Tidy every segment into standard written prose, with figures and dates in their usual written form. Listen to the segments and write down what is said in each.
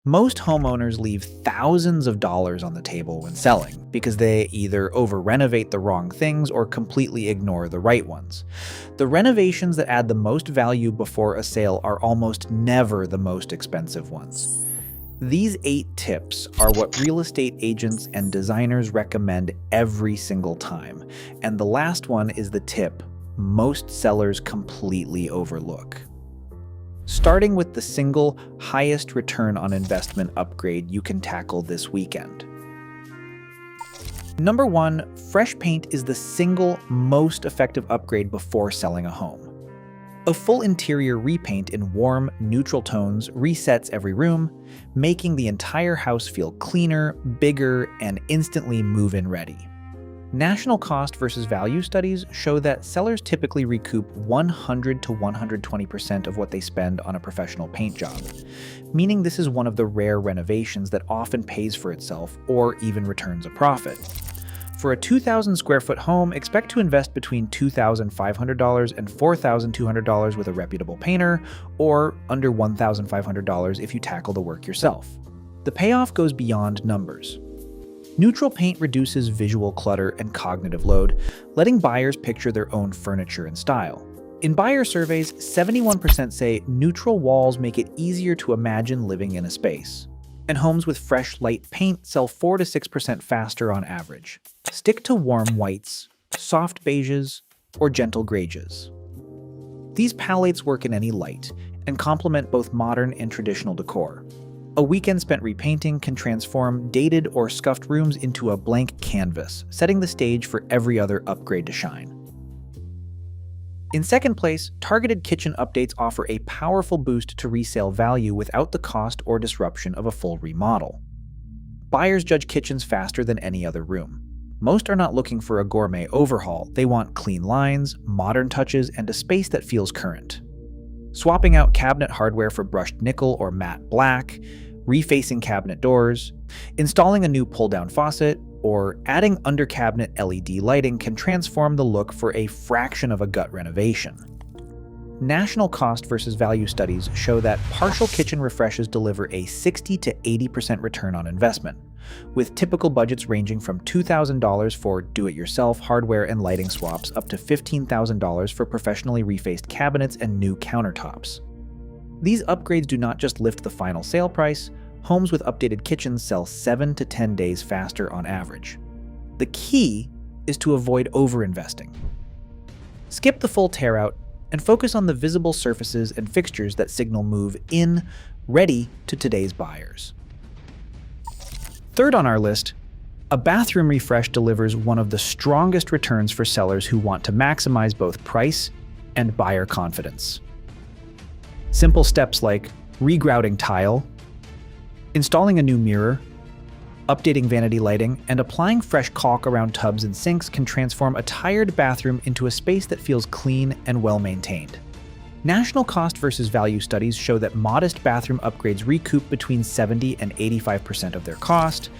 Most homeowners leave thousands of dollars on the table when selling because they either over-renovate the wrong things or completely ignore the right ones. The renovations that add the most value before a sale are almost never the most expensive ones. These 8 tips are what real estate agents and designers recommend every single time. And the last one is the tip most sellers completely overlook. Starting with the single highest return on investment upgrade you can tackle this weekend. Number 1, fresh paint is the single most effective upgrade before selling a home. A full interior repaint in warm, neutral tones resets every room, making the entire house feel cleaner, bigger, and instantly move-in ready. National cost versus value studies show that sellers typically recoup 100 to 120% of what they spend on a professional paint job, meaning this is one of the rare renovations that often pays for itself or even returns a profit. For a 2,000 square foot home, expect to invest between $2,500 and $4,200 with a reputable painter, or under $1,500 if you tackle the work yourself. The payoff goes beyond numbers. Neutral paint reduces visual clutter and cognitive load, letting buyers picture their own furniture and style. In buyer surveys, 71% say neutral walls make it easier to imagine living in a space. And homes with fresh, light paint sell 4 to 6% faster on average. Stick to warm whites, soft beiges, or gentle grays. These palettes work in any light and complement both modern and traditional decor. A weekend spent repainting can transform dated or scuffed rooms into a blank canvas, setting the stage for every other upgrade to shine. In second place, targeted kitchen updates offer a powerful boost to resale value without the cost or disruption of a full remodel. Buyers judge kitchens faster than any other room. Most are not looking for a gourmet overhaul. They want clean lines, modern touches, and a space that feels current. Swapping out cabinet hardware for brushed nickel or matte black, refacing cabinet doors, installing a new pull-down faucet, or adding under-cabinet LED lighting can transform the look for a fraction of a gut renovation. National cost versus value studies show that partial kitchen refreshes deliver a 60 to 80% return on investment, with typical budgets ranging from $2,000 for do-it-yourself hardware and lighting swaps up to $15,000 for professionally refaced cabinets and new countertops. These upgrades do not just lift the final sale price. Homes with updated kitchens sell 7 to 10 days faster on average. The key is to avoid over-investing. Skip the full tear-out and focus on the visible surfaces and fixtures that signal move in, ready to today's buyers. Third on our list, a bathroom refresh delivers one of the strongest returns for sellers who want to maximize both price and buyer confidence. Simple steps like regrouting tile, installing a new mirror, updating vanity lighting, and applying fresh caulk around tubs and sinks can transform a tired bathroom into a space that feels clean and well-maintained. National cost versus value studies show that modest bathroom upgrades recoup between 70 and 85% of their cost,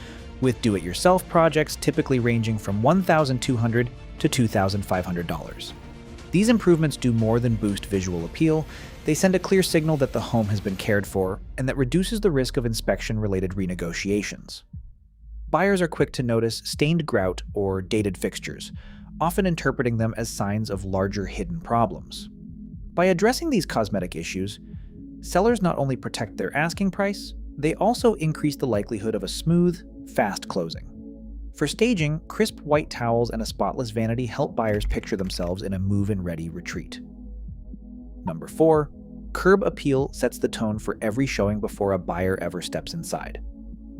with do-it-yourself projects typically ranging from $1,200 to $2,500. These improvements do more than boost visual appeal. They send a clear signal that the home has been cared for and that reduces the risk of inspection-related renegotiations. Buyers are quick to notice stained grout or dated fixtures, often interpreting them as signs of larger hidden problems. By addressing these cosmetic issues, sellers not only protect their asking price, they also increase the likelihood of a smooth, fast closing. For staging, crisp white towels and a spotless vanity help buyers picture themselves in a move-in-ready retreat. Number 4, curb appeal sets the tone for every showing before a buyer ever steps inside.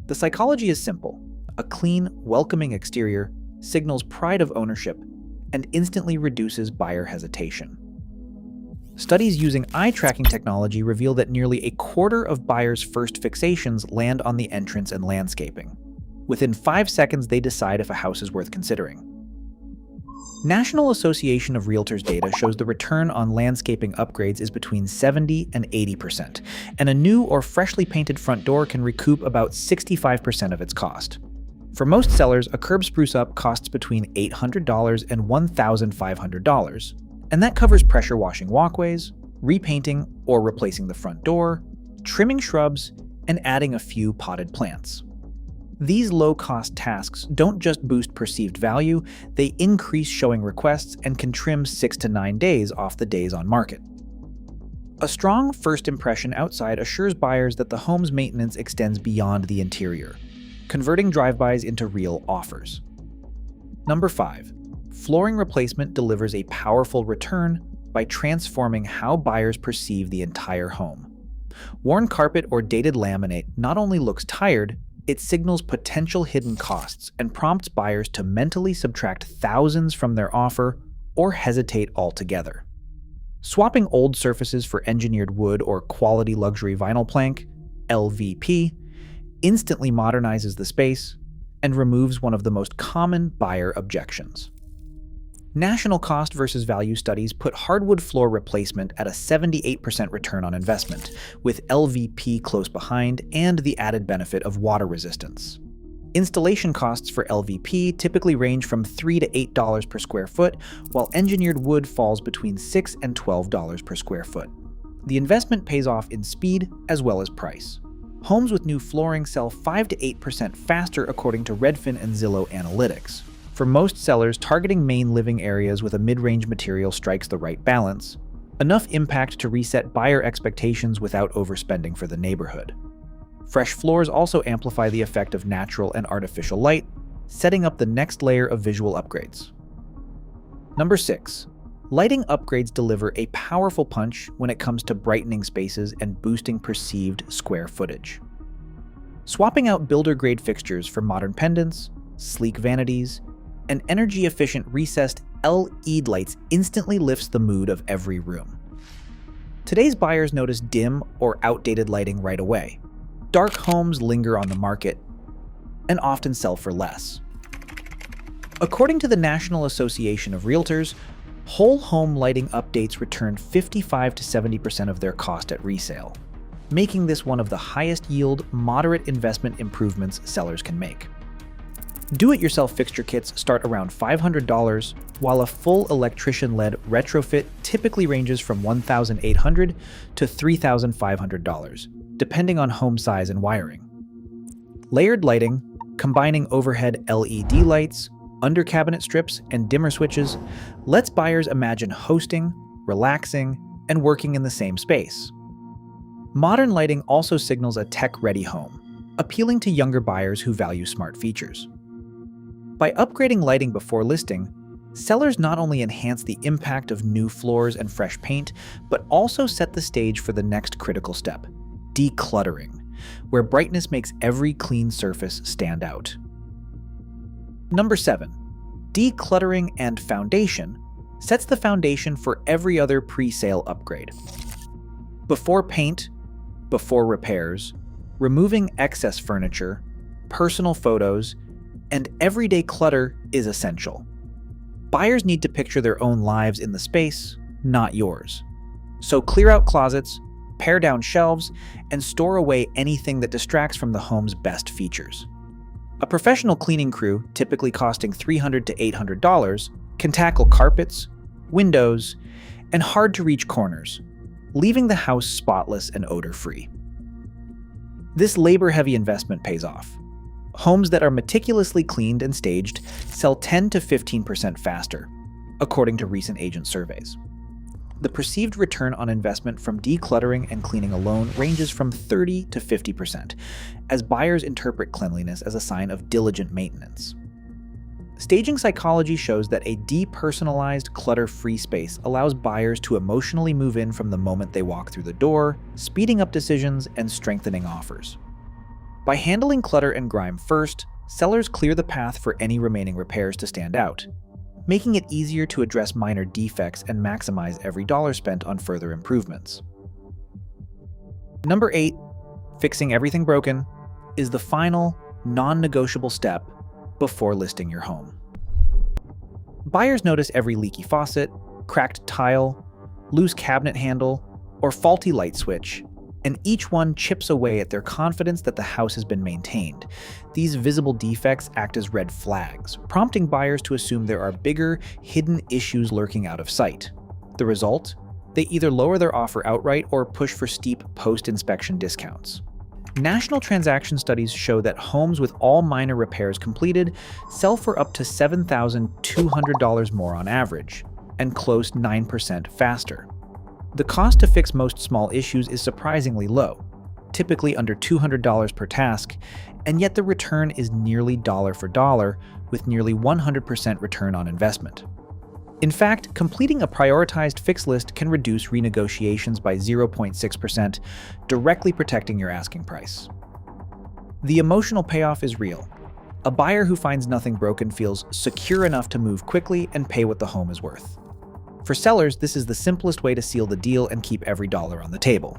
The psychology is simple. A clean, welcoming exterior signals pride of ownership and instantly reduces buyer hesitation. Studies using eye tracking technology reveal that nearly a quarter of buyers' first fixations land on the entrance and landscaping. Within 5 seconds, they decide if a house is worth considering. National Association of Realtors data shows the return on landscaping upgrades is between 70 and 80%, and a new or freshly painted front door can recoup about 65% of its cost. For most sellers, a curb spruce-up costs between $800 and $1,500, and that covers pressure washing walkways, repainting or replacing the front door, trimming shrubs, and adding a few potted plants. These low-cost tasks don't just boost perceived value, they increase showing requests and can trim 6 to 9 days off the days on market. A strong first impression outside assures buyers that the home's maintenance extends beyond the interior, converting drive-bys into real offers. Number 5. Flooring replacement delivers a powerful return by transforming how buyers perceive the entire home. Worn carpet or dated laminate not only looks tired, it signals potential hidden costs and prompts buyers to mentally subtract thousands from their offer or hesitate altogether. Swapping old surfaces for engineered wood or quality luxury vinyl plank, LVP, instantly modernizes the space and removes one of the most common buyer objections. National cost versus value studies put hardwood floor replacement at a 78% return on investment, with LVP close behind and the added benefit of water resistance. Installation costs for LVP typically range from $3 to $8 per square foot, while engineered wood falls between $6 and $12 per square foot. The investment pays off in speed as well as price. Homes with new flooring sell 5 to 8% faster according to Redfin and Zillow analytics. For most sellers, targeting main living areas with a mid-range material strikes the right balance, enough impact to reset buyer expectations without overspending for the neighborhood. Fresh floors also amplify the effect of natural and artificial light, setting up the next layer of visual upgrades. Number 6. Lighting upgrades deliver a powerful punch when it comes to brightening spaces and boosting perceived square footage. Swapping out builder-grade fixtures for modern pendants, sleek vanities, and energy-efficient recessed LED lights instantly lifts the mood of every room. Today's buyers notice dim or outdated lighting right away. Dark homes linger on the market and often sell for less. According to the National Association of Realtors, whole home lighting updates return 55 to 70% of their cost at resale, making this one of the highest yield, moderate investment improvements sellers can make. Do-it-yourself fixture kits start around $500, while a full electrician-led retrofit typically ranges from $1,800 to $3,500, depending on home size and wiring. Layered lighting, combining overhead LED lights, under-cabinet strips, and dimmer switches, lets buyers imagine hosting, relaxing, and working in the same space. Modern lighting also signals a tech-ready home, appealing to younger buyers who value smart features. By upgrading lighting before listing, sellers not only enhance the impact of new floors and fresh paint, but also set the stage for the next critical step, decluttering, where brightness makes every clean surface stand out. Number 7. Decluttering and foundation sets the foundation for every other pre-sale upgrade. Before paint, before repairs, removing excess furniture, personal photos, and everyday clutter is essential. Buyers need to picture their own lives in the space, not yours. So clear out closets, pare down shelves, and store away anything that distracts from the home's best features. A professional cleaning crew, typically costing $300 to $800, can tackle carpets, windows, and hard-to-reach corners, leaving the house spotless and odor-free. This labor-heavy investment pays off. Homes that are meticulously cleaned and staged sell 10 to 15% faster, according to recent agent surveys. The perceived return on investment from decluttering and cleaning alone ranges from 30 to 50%, as buyers interpret cleanliness as a sign of diligent maintenance. Staging psychology shows that a depersonalized, clutter-free space allows buyers to emotionally move in from the moment they walk through the door, speeding up decisions and strengthening offers. By handling clutter and grime first, sellers clear the path for any remaining repairs to stand out, making it easier to address minor defects and maximize every dollar spent on further improvements. Number 8, fixing everything broken, is the final, non-negotiable step before listing your home. Buyers notice every leaky faucet, cracked tile, loose cabinet handle, or faulty light switch, and each one chips away at their confidence that the house has been maintained. These visible defects act as red flags, prompting buyers to assume there are bigger, hidden issues lurking out of sight. The result? They either lower their offer outright or push for steep post-inspection discounts. National transaction studies show that homes with all minor repairs completed sell for up to $7,200 more on average, and close 9% faster. The cost to fix most small issues is surprisingly low, typically under $200 per task, and yet the return is nearly dollar for dollar, with nearly 100% return on investment. In fact, completing a prioritized fix list can reduce renegotiations by 0.6%, directly protecting your asking price. The emotional payoff is real. A buyer who finds nothing broken feels secure enough to move quickly and pay what the home is worth. For sellers, this is the simplest way to seal the deal and keep every dollar on the table.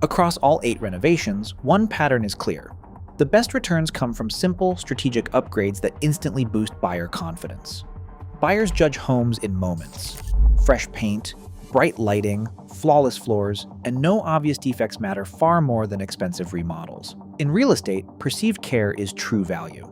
Across all 8 renovations, one pattern is clear. The best returns come from simple, strategic upgrades that instantly boost buyer confidence. Buyers judge homes in moments. Fresh paint, bright lighting, flawless floors, and no obvious defects matter far more than expensive remodels. In real estate, perceived care is true value.